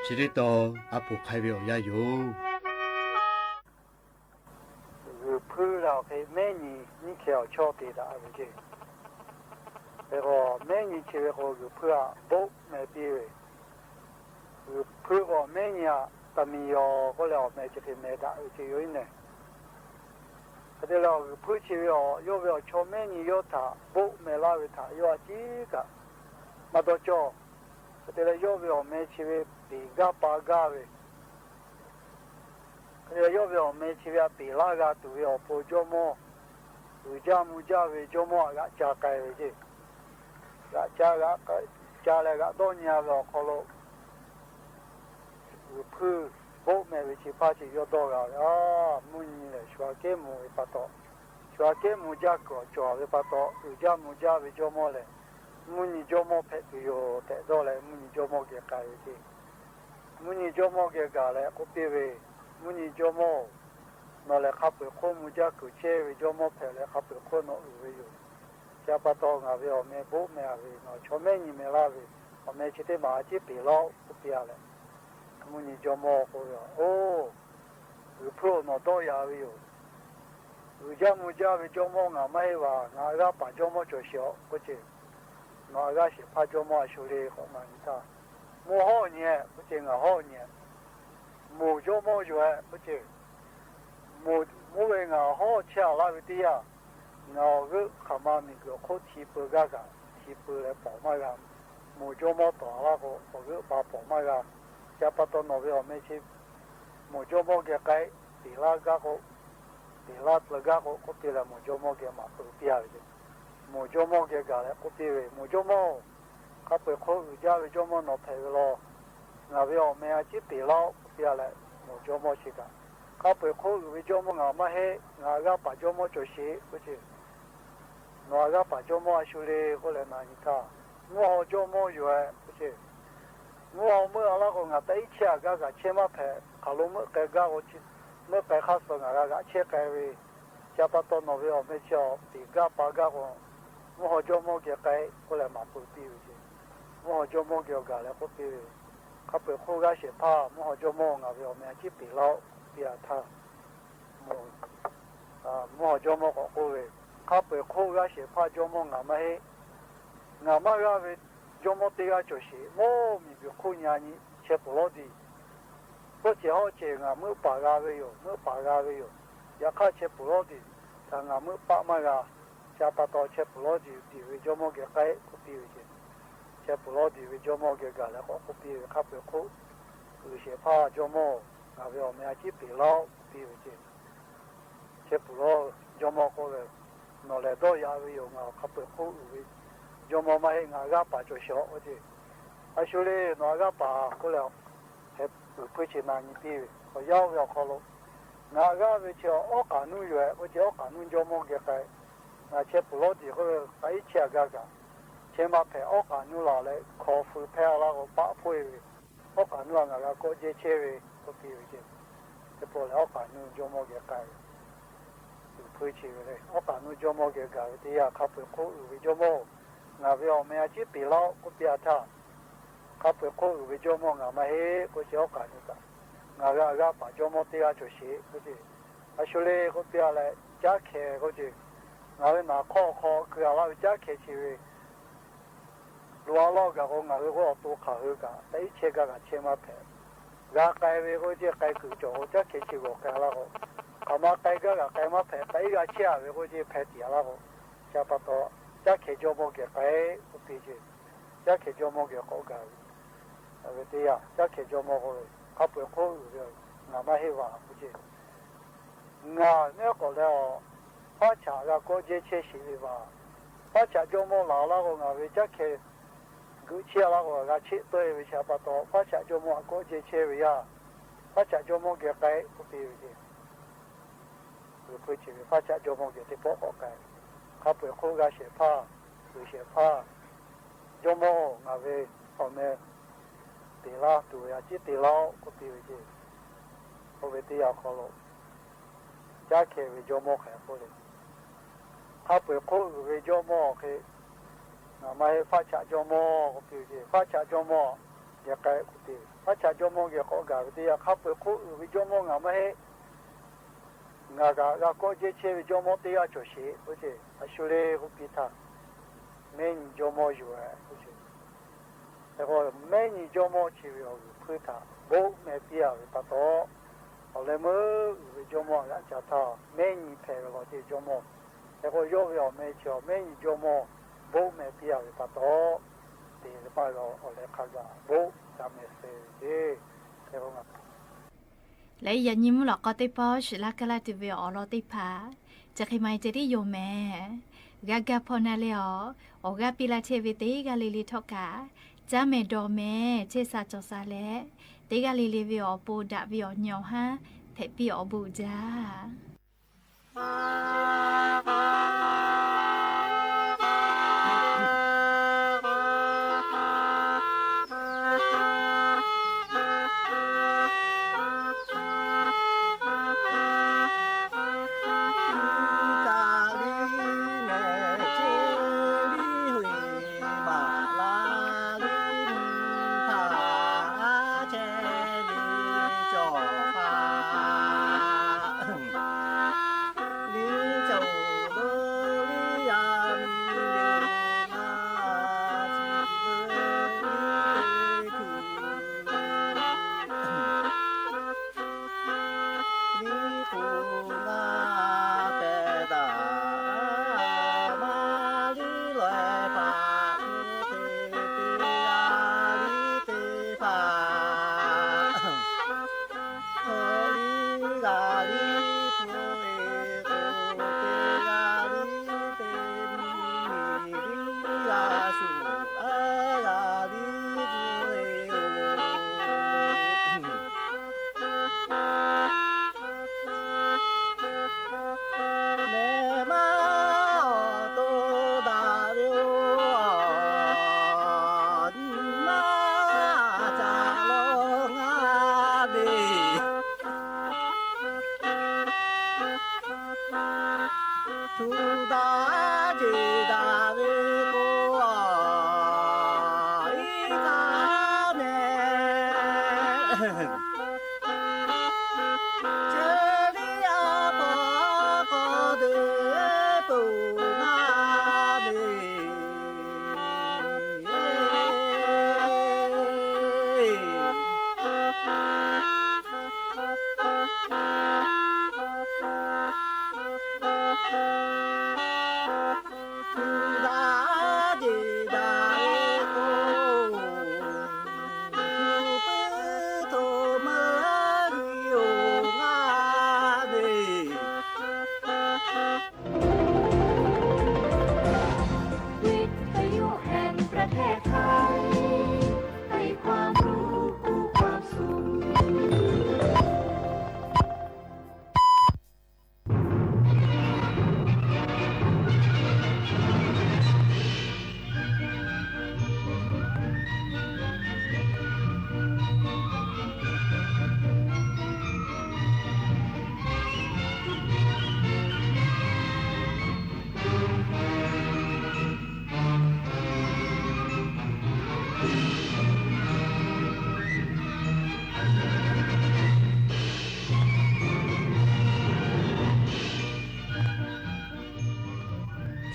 Speaker 7: ชิริโตอาปุไคเวอยาอยู่
Speaker 16: เพื่อเราให้แม่นี่เขียวชอบตีดาไปจีแต่ก็แม่นี่เชื่อเขาเพื่อบุกแม่ปีเพื่อก็แม่นี่ตามียอก็แล้วแม่จะเป็นแม่ดาไปจีอยู่เนี่ยแต่เราเพื่อเชื่อยอชอบแม่นี่ยอถาบุกแม่ลาไปถายอจีกะมาตัวจ่อแต่เรายอแม่เชื่อปีกาปากาไป要不要买起来比那个都要包胶膜，有家木家为胶膜个加盖回去，加那个多年了好了，有铺包买回去把起要多个啊，木年嘞说给木一把刀，说给木家个做一把刀，有家木家为胶膜嘞，木年胶膜拍都要带到来，木年胶膜给盖回去，木年胶膜给盖嘞，我别为。มุนีจโมนอเลขับไปโคมุจักกุเชวิจโมเพลขับไปโคนอวิโยจะปะตองอาวิอเมบุเมอาวินอชเมนิเมลาวิอเมชิเตมาจิปีลออุปิอาเลมุนีจโมโคโยโอ้อุโพนอโตยาวิโยอุจามุจาวิจโมงาไม่ว่างากาปะจโมโจเชียวกุเจงากาสิพาจโมอาชุเลของมันตาโมโหเนี่ยกุเจงาโหเนี่ย木就木就不行，木为俺好吃那个地呀，那个他妈那个好提拨个个，提拨来宝马个，木就木打那个，那个把宝马个，加把到那边没去，木就木个改，地拉个个，地拉这个个，我别了木就木个嘛都别了的，木就木个个嘞，我别为木就木，他不考虑家里就木那陪了，那边没有去地拉。别来，木胶膜去干，他背后为胶膜俺们还俺个把胶膜做些，不是，俺个把胶膜修的后来哪里看，我好胶膜有哎，不是，我好没那个俺在一起啊，个千万拍，卡路么个我去，没白卡死俺个切改为，加把到那边我们叫比个八个我好胶膜给改，后来嘛不比不是，我好胶膜给改了不比。เขาเปิดคู่ก็เสียผ้ามอจโมงอ่ะเราแม่ที่ปีเราเปียท่ามอจโมของคู่เลยเขาเปิดคู่ก็เสียผ้าจโมงอ่ะไม่ให้งามาก็ไปจโมตีก็จุดสีโมมีเป็นคู่ยานี้เชื่อปลอดีเพราะเจ้าเจ้างามือปากาไปอยู่มือปากาไปอยู่อยากข้าเชื่อปลอดีทางงามือปากมาก็จะปะต่อเชื่อปลอดีดีวิจโมเกี่ยใครก็ดีวิจเจ้าปลอดีวิจโมเกี่ยกันแล้วก็ปีขับไปคู่คือเสียผ้าจโมงาไปเอาแม่ที่ปีเราปีวิจเจ้าปลอจโมก็เลยนอเลโตยาวิโยงาขับไปคู่วิจโมมาให้งาก็ป่าจุดเช้าวิจอาชุลีนอก็ป่าก็แล้วเห็บพื้นที่นานีปีเขายาวเขาลงงาก็วิจออกการนู่นอยู่วิจออกการนู่นจโมเกี่ยกันงาเจ้าปลอดีเขาไปเชี่ยกันเชื่อมาแผ่ออกการนู่นละเลยขอฟื้นแผ่ละก็ป้าพูดออกการนู่นละก็เจเชื่อก็ปีวิจจะพอแล้วออกการนู่นจโมเกี่ยกันพื้นที่เลยออกการนู่นจโมเกี่ยกันที่อยากขับไปคู่วิจโมงาไปเอาแม่ที่ปีเราก็เปียท่าขับไปคู่วิจโมงามาเฮก็เชื่อออกการนู่นกันงาก็ป่าจโมที่อาจุชีก็จีอาชุเลก็เปียเลยจ้าเขก็จีงาไปหน้าข้อคือเราจ้าเขชีวิรัวล้อกับงาก็ตัวขาหือกันแต่อีเชกกันเชื่อมาแผ่กาไก่เวก็จีไก่คือจ่อจ้าเขชีก็ไก่ละก็ขามาไก่ก็ไก่มาแผ่ไก่ก็เชื่อเวก็จีแผ่ตีละก็จะปะต่อจ้าเขจโมเกี่ยไก่ก็ปีจีจ้าเขจโมเกี่ยเขากันเวทีอ่ะจ้าเขจโมก็ขับไปคู่อยู่งามาให้ว่าก็จีงาเนี่ยก็แล้วพ่อชาก็เจเชชีวิว่าพ่อชาจโมลาละก็งาเวจ้าเขกูเชื่อละก็เชื่อตัวเวชาปะต่อพ่อชาจโมก็เจเชวิยาพ่อชาจโมเกี่ยไก่ก็ปีจีคือพูดชีวิตพ่อชาจโมเกี่ยที่พ่อก็ไก่ขับไปคู่กับเสียผ้าคือเสียผ้าจโมงาเวเอาเมตีลาตัวยาจิตีลาก็ตีวิจิเขาเวทียาเขาโลจ้าเขวิจโมแขกเขาเลยขับไปคู่วิจโมคือไม่ฟ้าชาจโมก็ตีวิจิฟ้าชาจโม อยากไกลกุฏิพระชาจมองอยากเขากากุฏิอยากเข้าไปคู่วิจมองไม่ให้งากาก็เจเชวิจมองตีอาจุชีกุฏิอาชุเลกุปิธาเมนจมองอยู่กุฏิแต่ก็เมนจมองชีวิตกุฏิโบเมปีอาวิปัตโตอะไรมือวิจมองแล้วจะท่าเมนเพลก็ที่จมองแต่ก็ยกยอเมเชียวเมนจมองโบเมปีอาวิปัตโตตีไปเราอะไรข้าก็โบจำไม่เสียดีแต่ก็
Speaker 14: และอย่ายิ้มหรอกก็ได้พอชลักกะลาติเวอรอติพาจะใครไม่จะได้โยแม่กากาพอนาเลอโอกาปิลาเทวิตีกาลิลิทอกาจาเมดอแม่เชซาจอซาเลตีกาลิลิเวอปูดะเวอเหนียวฮะเพปีอบูจา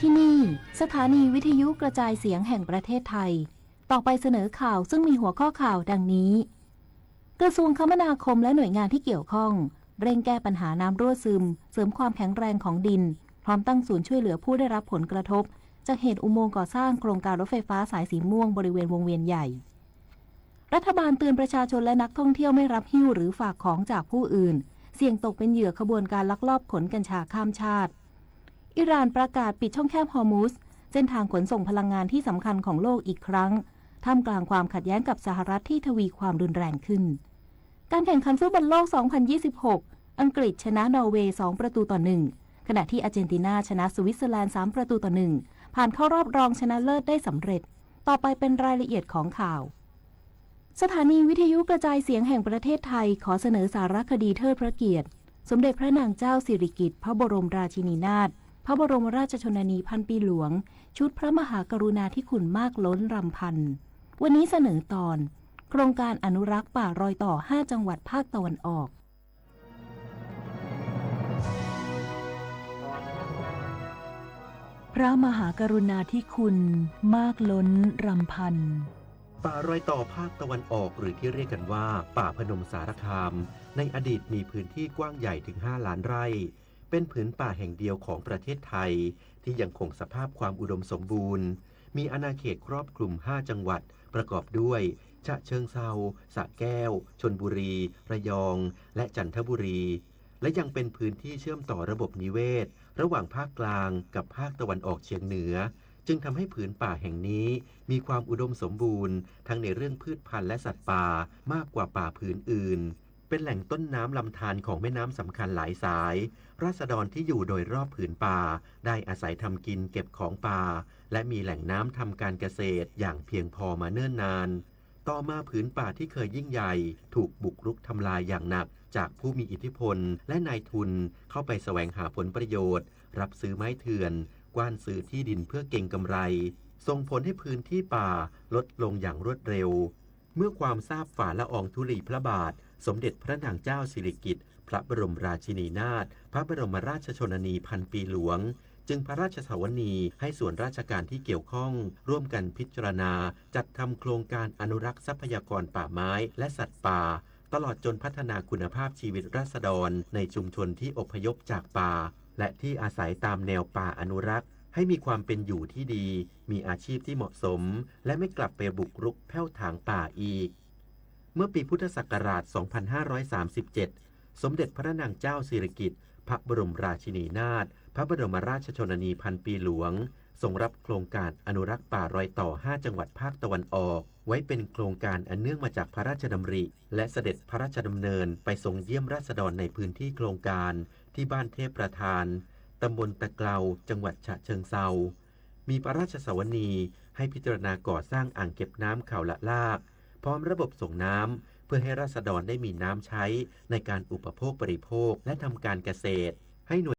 Speaker 1: ที่นี่สถานีวิทยุกระจายเสียงแห่งประเทศไทยต่อไปเสนอข่าวซึ่งมีหัวข้อข่าวดังนี้กระทรวงคมนาคมและหน่วยงานที่เกี่ยวข้องเร่งแก้ปัญหาน้ำรั่วซึมเสริมความแข็งแรงของดินพร้อมตั้งศูนย์ช่วยเหลือผู้ได้รับผลกระทบจากเหตุอุโมงค์ก่อสร้างโครงการรถไฟฟ้าสายสีม่วงบริเวณวงเวียนใหญ่รัฐบาลเตือนประชาชนและนักท่องเที่ยวไม่รับหิ้วหรือฝากของจากผู้อื่นเสี่ยงตกเป็นเหยื่อขบวนการลักลอบขนกัญชาข้ามชาติอิหร่านประกาศปิดช่องแคบฮอร์มุซเส้นทางขนส่งพลังงานที่สำคัญของโลกอีกครั้งท่ามกลางความขัดแย้งกับสหรัฐที่ทวีความรุนแรงขึ้นการแข่งขันฟุตบอลโลก 2026 อังกฤษชนะนอร์เวย์ 2-1 ขณะที่อาร์เจนตินาชนะสวิตเซอร์แลนด์ 3-1 ผ่านเข้ารอบรองชนะเลิศได้สำเร็จต่อไปเป็นรายละเอียดของข่าวสถานีวิทยุกระจายเสียงแห่งประเทศไทยขอเสนอสารคดีเทิดพระเกียรติสมเด็จพระนางเจ้าสิริกิติ์พระบรมราชินีนาถพระบรมราชชนนีพันปีหลวงชุดพระมหากรุณาธิคุณมากล้นรำพันวันนี้เสนอตอน โครงการอนุรักษ์ป่ารอยต่อ 5 จังหวัดภาคตะวันออกพระมหากรุณาธิคุณมากล้นรำพัน
Speaker 17: ป่ารอยต่อภาคตะวันออกหรือที่เรียกกันว่าป่าพนมสารคามในอดีตมีพื้นที่กว้างใหญ่ถึง 5 ล้านไร่เป็นผืนป่าแห่งเดียวของประเทศไทยที่ยังคงสภาพความอุดมสมบูรณ์มีอาณาเขตครอบคลุม 5 จังหวัดประกอบด้วยฉะเชิงเทราสระแก้วชลบุรีระยองและจันทบุรีและยังเป็นพื้นที่เชื่อมต่อระบบนิเวศระหว่างภาคกลางกับภาคตะวันออกเฉียงเหนือจึงทำให้ผืนป่าแห่งนี้มีความอุดมสมบูรณ์ทั้งในเรื่องพืชพันธุ์และสัตว์ป่ามากกว่าป่าผืนอื่นเป็นแหล่งต้นน้ำลำธารของแม่น้ำสำคัญหลายสายราษฎรที่อยู่โดยรอบผืนป่าได้อาศัยทำกินเก็บของป่าและมีแหล่งน้ำทำการเกษตรอย่างเพียงพอมาเนิ่นนานต่อมาผืนป่าที่เคยยิ่งใหญ่ถูกบุกรุกทำลายอย่างหนักจากผู้มีอิทธิพลและนายทุนเข้าไปแสวงหาผลประโยชน์รับซื้อไม้เถื่อนกว้านซื้อที่ดินเพื่อเก็งกำไรส่งผลให้พื้นที่ป่าลดลงอย่างรวดเร็วเมื่อความทราบฝ่าละอองธุลีพระบาทสมเด็จพระนางเจ้าสิริกิติ์พระบรมราชินีนาถพระบรมราชชนนีพันปีหลวงจึงพระราชสวนีให้ส่วนราชการที่เกี่ยวข้องร่วมกันพิจารณาจัดทำโครงการอนุรักษ์ทรัพยากรป่าไม้และสัตว์ป่าตลอดจนพัฒนาคุณภาพชีวิตราษฎรในชุมชนที่อพยพจากป่าและที่อาศัยตามแนวป่าอนุรักษ์ให้มีความเป็นอยู่ที่ดีมีอาชีพที่เหมาะสมและไม่กลับไปบุกรุกแผ่วถางป่าอีกเมื่อปีพุทธศักราช 2537 สมเด็จพระนางเจ้าสิริกิติ์พระบรมราชินีนาถพระบรมราชชนนีพันปีหลวงทรงรับโครงการอนุรักษ์ป่ารอยต่อ 5 จังหวัดภาคตะวันออกไว้เป็นโครงการอันเนื่องมาจากพระราชดำริและเสด็จพระราชดำเนินไปทรงเยี่ยมราษฎรในพื้นที่โครงการที่บ้านเทพประธานตำบลตะเกลาจังหวัดฉะเชิงเทรามีพระราชสวนีให้พิจารณาก่อสร้างอ่างเก็บน้ำเขาละลากพร้อมระบบส่งน้ำเพื่อให้ราษฎรได้มีน้ำใช้ในการอุปโภคบริโภคและทำการเกษตรให้หน่วย